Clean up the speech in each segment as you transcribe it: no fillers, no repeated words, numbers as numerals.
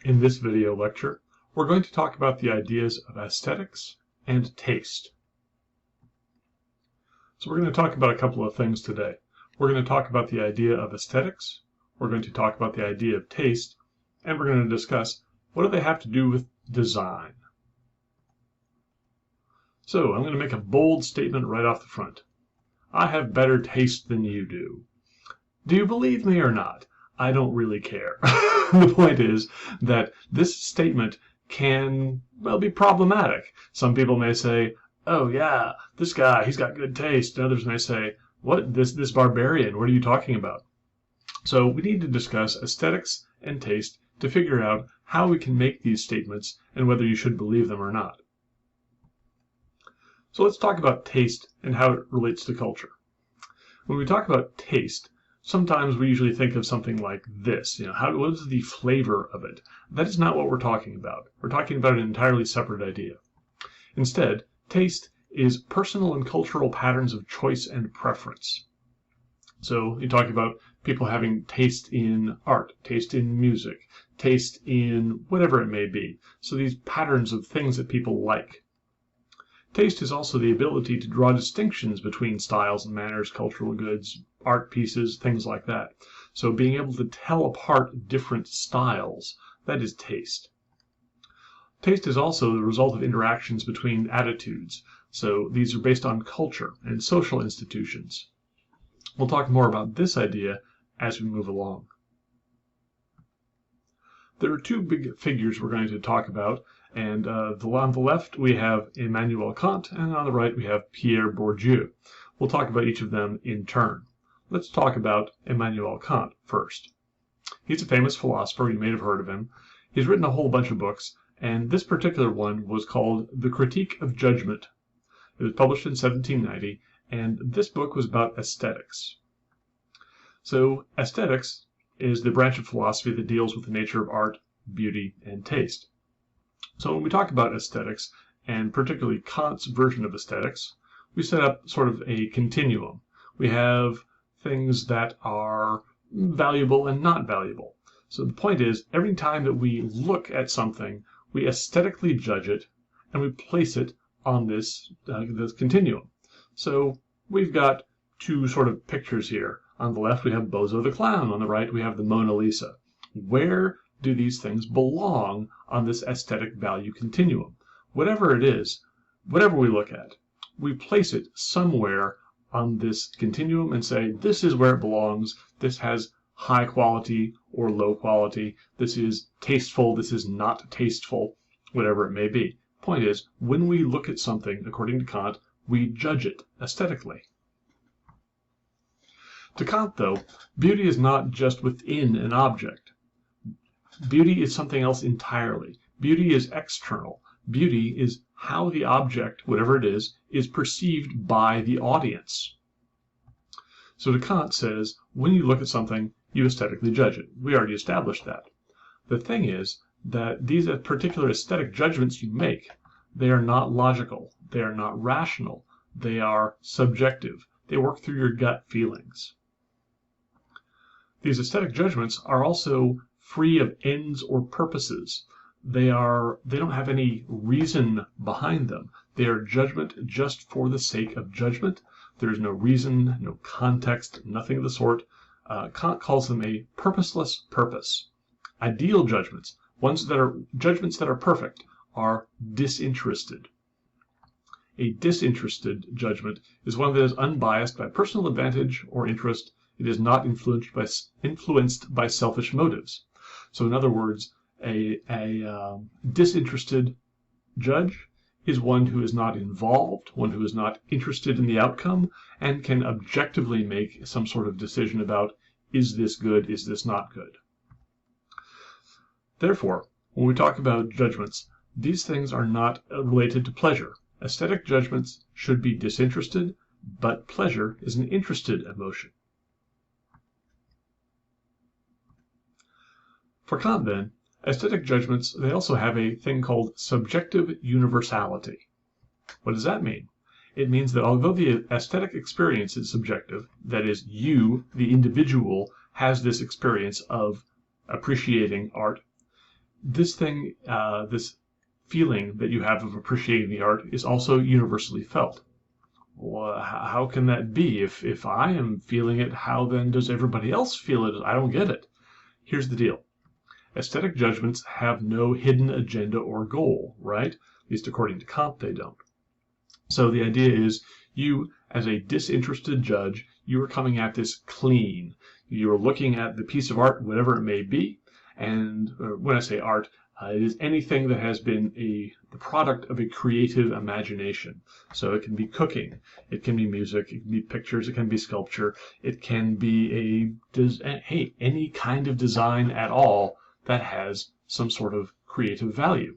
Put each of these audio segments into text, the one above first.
In this video lecture, we're going to talk about the ideas of aesthetics and taste. So we're going to talk about a couple of things today. We're going to talk about the idea of aesthetics, we're going to talk about the idea of taste, and we're going to discuss what do they have to do with design. So I'm going to make a bold statement right off the front. I have better taste than you do. Do you believe me or not? I don't really care. The point is that this statement can, well, be problematic. Some people may say, oh yeah, this guy, he's got good taste. And others may say, what, this barbarian, what are you talking about? So we need to discuss aesthetics and taste to figure out how we can make these statements and whether you should believe them or not. So let's talk about taste and how it relates to culture. When we talk about taste, sometimes we usually think of something like this. What is the flavor of it? That is not what we're talking about. We're talking about an entirely separate idea. Instead, taste is personal and cultural patterns of choice and preference. So you talk about people having taste in art, taste in music, taste in whatever it may be. So these patterns of things that people like. Taste is also the ability to draw distinctions between styles and manners, cultural goods, art pieces, things like that. So being able to tell apart different styles, that is taste. Taste is also the result of interactions between attitudes. So these are based on culture and social institutions. We'll talk more about this idea as we move along. There are two big figures we're going to talk about. And on the left, we have Immanuel Kant, and on the right, we have Pierre Bourdieu. We'll talk about each of them in turn. Let's talk about Immanuel Kant first. He's a famous philosopher. You may have heard of him. He's written a whole bunch of books, and this particular one was called The Critique of Judgment. It was published in 1790, and this book was about aesthetics. So aesthetics is the branch of philosophy that deals with the nature of art, beauty, and taste. So when we talk about aesthetics, and particularly Kant's version of aesthetics, we set up sort of a continuum. We have things that are valuable and not valuable. So the point is, every time that we look at something, we aesthetically judge it, and we place it on this continuum. So we've got two sort of pictures here. On the left, we have Bozo the Clown. On the right, we have the Mona Lisa. Where do these things belong on this aesthetic value continuum? Whatever it is, whatever we look at, we place it somewhere on this continuum and say, this is where it belongs. This has high quality or low quality. This is tasteful. This is not tasteful, whatever it may be. Point is, when we look at something, according to Kant, we judge it aesthetically. To Kant, though, beauty is not just within an object. Beauty is something else entirely. Beauty is external. Beauty is how the object, whatever it is perceived by the audience. So to Kant says, when you look at something, you aesthetically judge it. We already established that. The thing is that these particular aesthetic judgments you make, they are not logical. They are not rational. They are subjective. They work through your gut feelings. These aesthetic judgments are also free of ends or purposes. They don't have any reason behind them. They are judgment just for the sake of judgment. There is no reason, no context, nothing of the sort. Kant calls them a purposeless purpose. Ideal judgments, judgments that are perfect, are disinterested. A disinterested judgment is one that is unbiased by personal advantage or interest. It is not influenced by selfish motives. So in other words, a disinterested judge is one who is not involved, one who is not interested in the outcome, and can objectively make some sort of decision about, is this good, is this not good? Therefore, when we talk about judgments, these things are not related to pleasure. Aesthetic judgments should be disinterested, but pleasure is an interested emotion. For Kant, then, aesthetic judgments, they also have a thing called subjective universality. What does that mean? It means that although the aesthetic experience is subjective, that is, you, the individual, has this experience of appreciating art, this feeling that you have of appreciating the art is also universally felt. Well, how can that be? If I am feeling it, how then does everybody else feel it? I don't get it. Here's the deal. Aesthetic judgments have no hidden agenda or goal, right? At least according to Kant, they don't. So the idea is you, as a disinterested judge, you are coming at this clean. You are looking at the piece of art, whatever it may be, and when I say art, it is anything that has been the product of a creative imagination. So it can be cooking, it can be music, it can be pictures, it can be sculpture, it can be any kind of design at all that has some sort of creative value.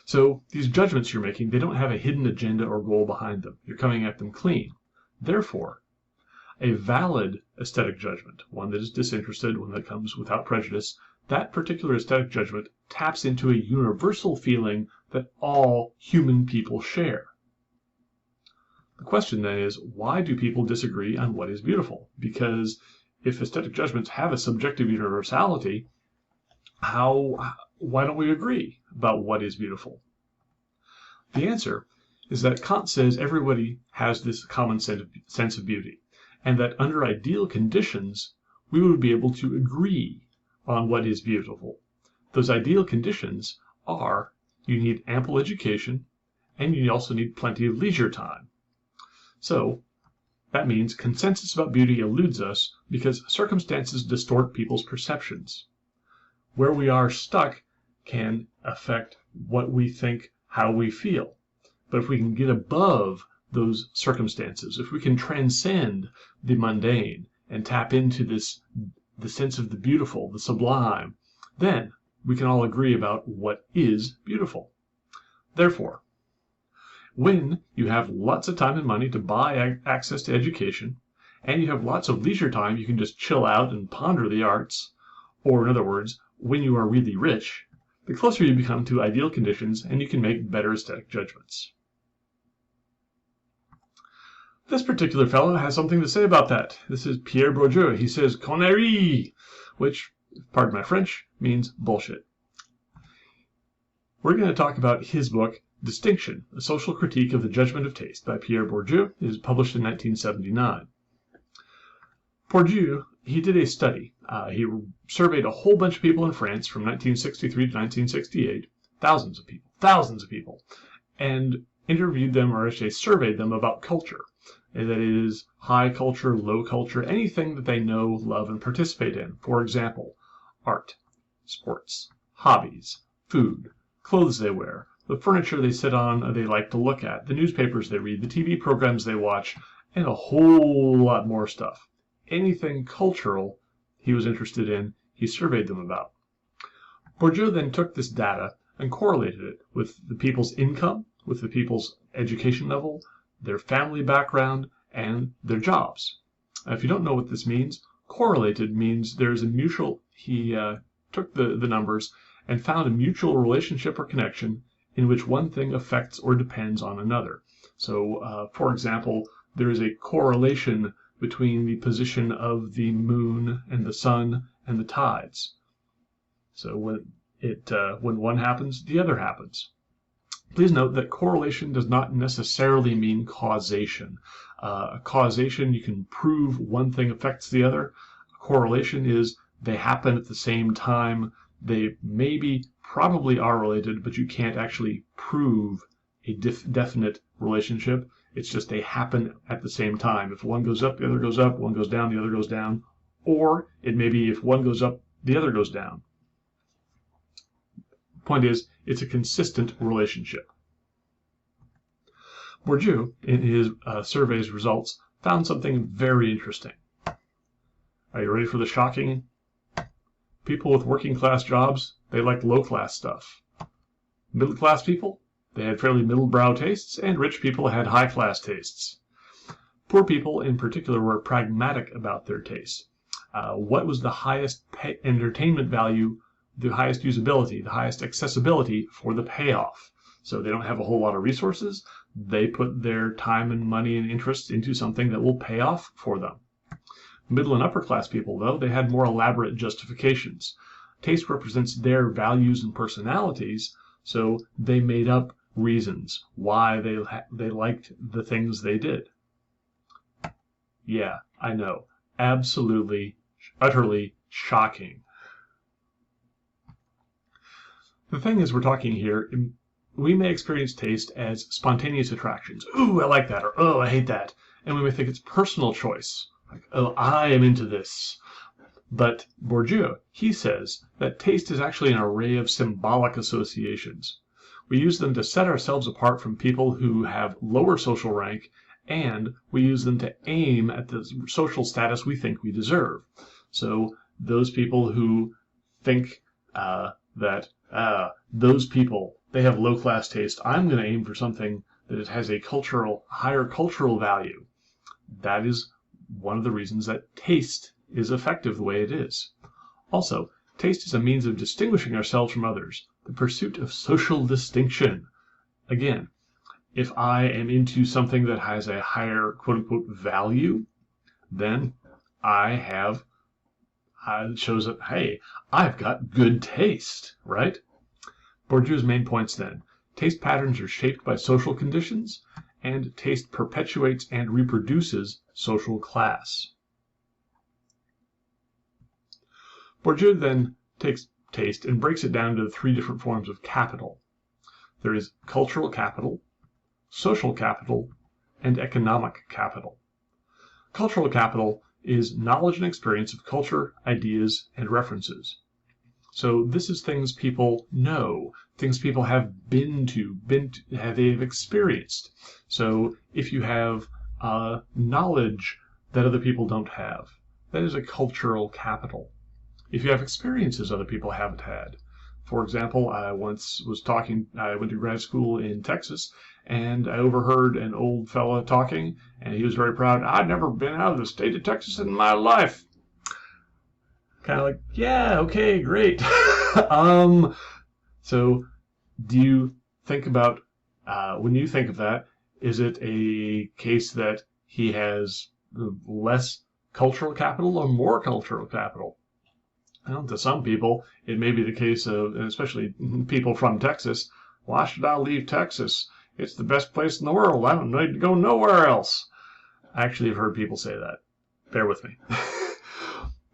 So these judgments you're making, they don't have a hidden agenda or goal behind them. You're coming at them clean. Therefore, a valid aesthetic judgment, one that is disinterested, one that comes without prejudice, that particular aesthetic judgment taps into a universal feeling that all human people share. The question then is, why do people disagree on what is beautiful? Because if aesthetic judgments have a subjective universality, why don't we agree about what is beautiful? The answer is that Kant says everybody has this common sense of beauty, and that under ideal conditions, we would be able to agree on what is beautiful. Those ideal conditions are you need ample education, and you also need plenty of leisure time. So that means consensus about beauty eludes us because circumstances distort people's perceptions. Where we are stuck can affect what we think, how we feel. But if we can get above those circumstances, if we can transcend the mundane and tap into the sense of the beautiful, the sublime, then we can all agree about what is beautiful. Therefore, when you have lots of time and money to buy access to education, and you have lots of leisure time, you can just chill out and ponder the arts, or in other words, when you are really rich, the closer you become to ideal conditions and you can make better aesthetic judgments. This particular fellow has something to say about that. This is Pierre Bourdieu. He says connerie, which, pardon my French, means bullshit. We're going to talk about his book, Distinction, A Social Critique of the Judgment of Taste by Pierre Bourdieu. It was published in 1979. Bourdieu, he did a study. He surveyed a whole bunch of people in France from 1963 to 1968, thousands of people, and interviewed them, or actually surveyed them about culture. And that is high culture, low culture, anything that they know, love, and participate in. For example, art, sports, hobbies, food, clothes they wear, the furniture they sit on, they like to look at, the newspapers they read, the TV programs they watch, and a whole lot more stuff. Anything cultural he was interested in, he surveyed them about. Bourdieu then took this data and correlated it with the people's income, with the people's education level, their family background, and their jobs. If you don't know what this means, correlated means there's a mutual, he took the numbers and found a mutual relationship or connection in which one thing affects or depends on another. So, for example, there is a correlation between the position of the moon and the sun and the tides. So when one happens, the other happens. Please note that correlation does not necessarily mean causation. Causation, you can prove one thing affects the other. Correlation is they happen at the same time. They probably are related, but you can't actually prove a definite relationship. It's just they happen at the same time. If one goes up, the other goes up. One goes down, the other goes down. Or it may be if one goes up, the other goes down. Point is, it's a consistent relationship. Bourdieu, in his survey's results, found something very interesting. Are you ready for the shocking? People with working class jobs, they liked low class stuff. Middle class people, they had fairly middle brow tastes, and rich people had high class tastes. Poor people in particular were pragmatic about their tastes. What was the highest entertainment value, the highest usability, the highest accessibility for the payoff? So they don't have a whole lot of resources. They put their time and money and interests into something that will pay off for them. Middle and upper class people, though, they had more elaborate justifications. taste represents their values and personalities, so they made up reasons why they liked the things they did. Yeah, I know. Absolutely, utterly shocking. The thing is, we're talking here, we may experience taste as spontaneous attractions. Ooh, I like that, or oh, I hate that. And we may think it's personal choice. Like, oh, I am into this. But Bourdieu, he says that taste is actually an array of symbolic associations. We use them to set ourselves apart from people who have lower social rank, and we use them to aim at the social status we think we deserve. So those people who think that those people, they have low-class taste, I'm going to aim for something that has a higher cultural value. That is one of the reasons that taste is effective the way it is. Also, taste is a means of distinguishing ourselves from others, the pursuit of social distinction. Again, if I am into something that has a higher quote-unquote value, then it shows that, hey, I've got good taste, right? Bourdieu's main points then. Taste patterns are shaped by social conditions, and taste perpetuates and reproduces social class. Bourdieu then takes taste and breaks it down to 3 different forms of capital. There is cultural capital, social capital, and economic capital. Cultural capital is knowledge and experience of culture, ideas, and references. So this is things people know, things people have they've experienced. So if you have knowledge that other people don't have, that is a cultural capital. If you have experiences other people haven't had. For example, I went to grad school in Texas, and I overheard an old fella talking, and he was very proud. I'd never been out of the state of Texas in my life. Kind of like, yeah, okay, great. So do you think about, when you think of that, is it a case that he has less cultural capital or more cultural capital? Well, to some people, it may be the case of, especially people from Texas, why should I leave Texas? It's the best place in the world. I don't need to go nowhere else. I actually have heard people say that. Bear with me.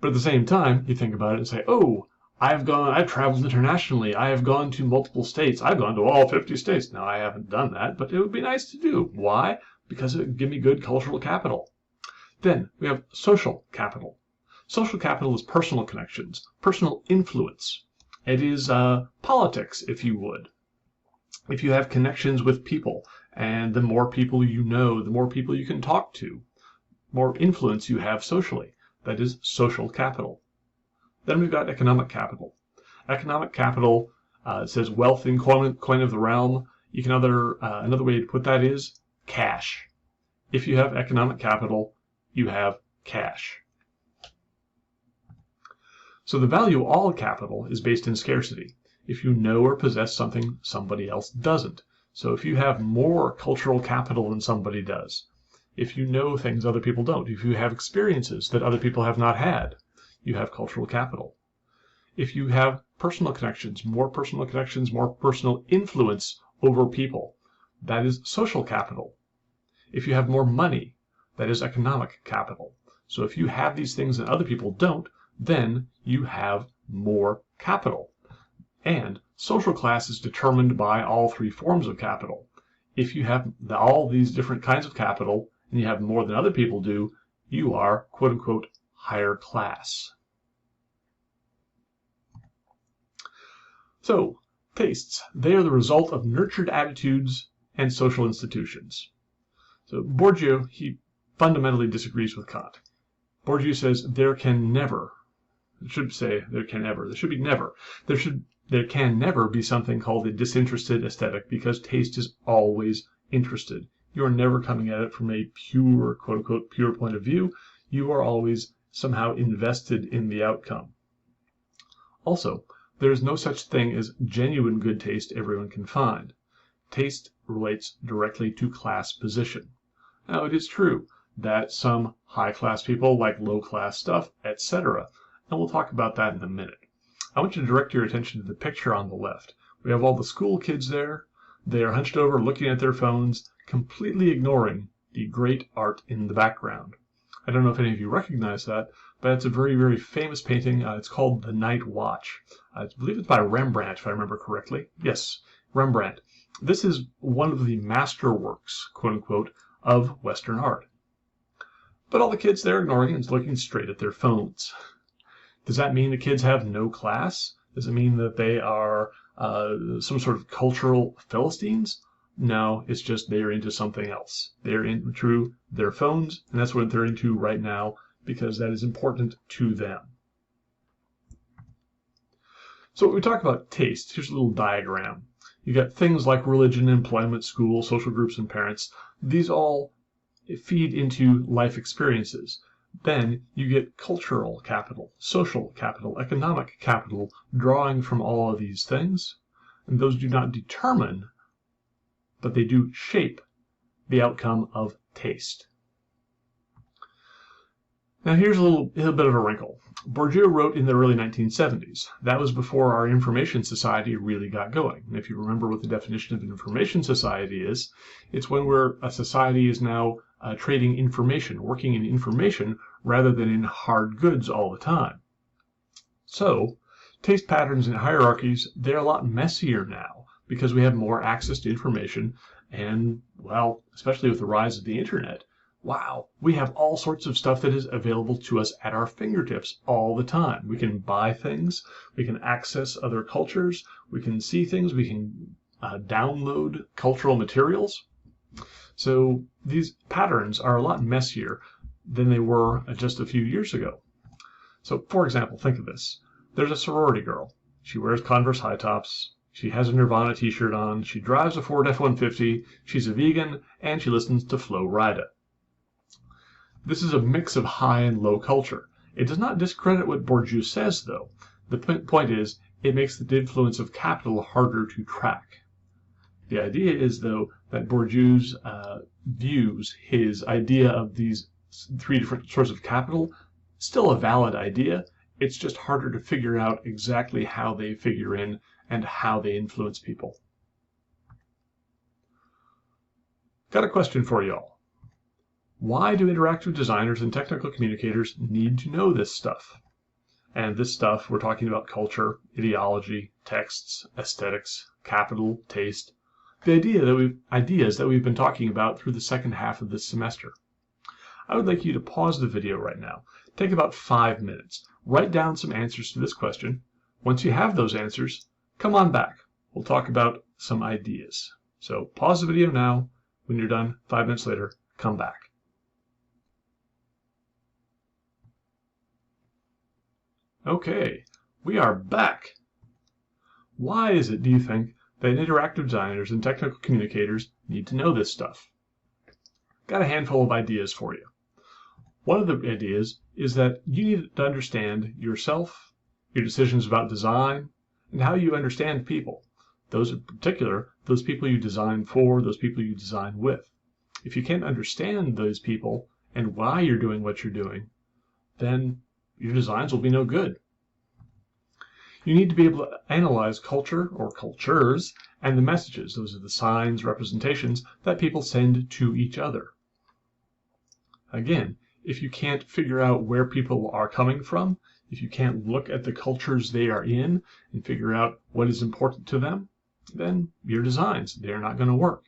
But at the same time, you think about it and say, oh, I've traveled internationally. I have gone to multiple states. I've gone to all 50 states. Now, I haven't done that, but it would be nice to do. Why? Because it would give me good cultural capital. Then we have social capital. Social capital is personal connections, personal influence. It is politics, if you would. If you have connections with people, and the more people you know, the more people you can talk to, more influence you have socially. That is social capital. Then we've got economic capital. Economic capital says wealth in coin of the realm. Another way to put that is cash. If you have economic capital, you have cash. So the value of all capital is based in scarcity. If you know or possess something somebody else doesn't. So if you have more cultural capital than somebody does, if you know things other people don't, if you have experiences that other people have not had, you have cultural capital. If you have personal connections, more personal influence over people, that is social capital. If you have more money, that is economic capital. So if you have these things that other people don't, then you have more capital. And social class is determined by all 3 forms of capital. If you have all these different kinds of capital, and you have more than other people do, you are, quote unquote, higher class. So, tastes, they are the result of nurtured attitudes and social institutions. So Bourdieu, he fundamentally disagrees with Kant. Bourdieu says there can never be something called a disinterested aesthetic because taste is always interested. You are never coming at it from a pure, quote unquote, pure point of view. You are always somehow invested in the outcome. Also, there is no such thing as genuine good taste everyone can find. Taste relates directly to class position. Now, it is true that some high-class people like low-class stuff, etc., and we'll talk about that in a minute. I want you to direct your attention to the picture on the left. We have all the school kids there. They are hunched over looking at their phones, completely ignoring the great art in the background. I don't know if any of you recognize that, but it's a very, very famous painting. It's called The Night Watch. I believe it's by Rembrandt, if I remember correctly. Yes, Rembrandt. This is one of the masterworks, quote unquote, of Western art. But all the kids there ignoring and looking straight at their phones. Does that mean the kids have no class? Does it mean that they are some sort of cultural Philistines? No, it's just they're into something else. They're into their phones, and that's what they're into right now because that is important to them. So when we talk about taste, here's a little diagram. You got things like religion, employment, school, social groups, and parents. These all feed into life experiences. Then you get cultural capital, social capital, economic capital, drawing from all of these things. And those do not determine, but they do shape the outcome of taste. Now here's a little bit of a wrinkle. Bourdieu wrote in the early 1970s. That was before our information society really got going. And if you remember what the definition of an information society is, it's when a society is now trading information, working in information rather than in hard goods all the time. So taste patterns and hierarchies, they're a lot messier now because we have more access to information and, well, especially with the rise of the internet, wow, we have all sorts of stuff that is available to us at our fingertips all the time. We can buy things, we can access other cultures, we can see things, we can download cultural materials. So these patterns are a lot messier than they were just a few years ago. So for example, think of this. There's a sorority girl. She wears Converse high tops. She has a Nirvana t-shirt on. She drives a Ford F-150. She's a vegan, and she listens to Flo Rida. This is a mix of high and low culture. It does not discredit what Bourdieu says, though. The point is, it makes the influence of capital harder to track. The idea is, though, that Bourdieu views his idea of these three different sources of capital still a valid idea. It's just harder to figure out exactly how they figure in and how they influence people. Got a question for you all. Why do interactive designers and technical communicators need to know this stuff? And this stuff, we're talking about culture, ideology, texts, aesthetics, capital, taste, the ideas that we've been talking about through the second half of this semester. I would like you to pause the video right now. Take about 5 minutes. Write down some answers to this question. Once you have those answers, come on back. We'll talk about some ideas. So pause the video now. When you're done, 5 minutes later, come back. Okay, we are back. Why is it, do you think, that interactive designers and technical communicators need to know this stuff? Got a handful of ideas for you. One of the ideas is that you need to understand yourself, your decisions about design, and how you understand people. Those in particular, those people you design for, those people you design with. If you can't understand those people and why you're doing what you're doing, then your designs will be no good. You need to be able to analyze culture or cultures and the messages. Those are the signs, representations that people send to each other. Again, if you can't figure out where people are coming from, if you can't look at the cultures they are in and figure out what is important to them, then your designs, they're not going to work.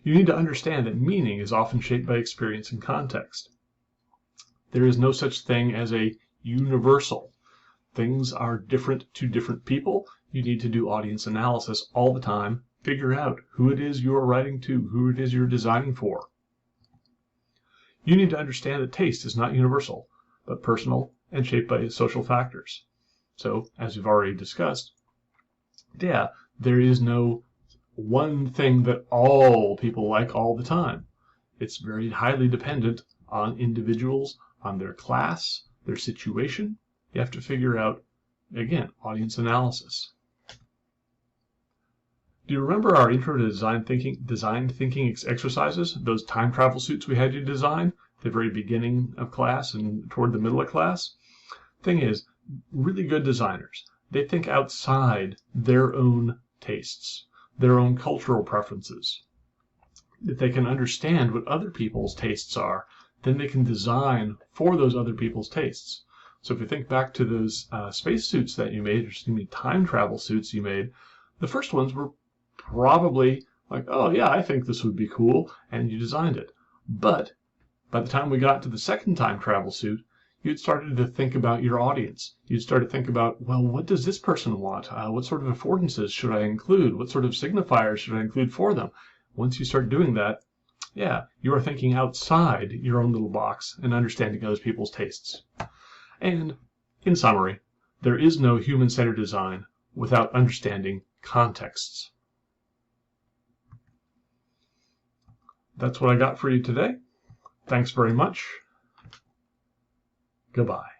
You need to understand that meaning is often shaped by experience and context. There is no such thing as a universal. Things are different to different people. You need to do audience analysis all the time. Figure out who it is you're writing to, who it is you're designing for. You need to understand that taste is not universal, but personal and shaped by social factors. So, as we've already discussed, yeah, there is no one thing that all people like all the time. It's very highly dependent on individuals, on their class, their situation. You have to figure out, again, audience analysis. Do you remember our intro to design thinking exercises, those time travel suits we had you design at the very beginning of class and toward the middle of class? Thing is, really good designers, they think outside their own tastes, their own cultural preferences. If they can understand what other people's tastes are, then they can design for those other people's tastes. So if you think back to those spacesuits that you made, or excuse me, time travel suits you made, the first ones were probably like, oh yeah, I think this would be cool, and you designed it. But by the time we got to the second time travel suit, you'd started to think about your audience. You'd start to think about, well, what does this person want? What sort of affordances should I include? What sort of signifiers should I include for them? Once you start doing that, yeah, you are thinking outside your own little box and understanding those people's tastes. And in summary, there is no human-centered design without understanding contexts. That's what I got for you today. Thanks very much. Goodbye.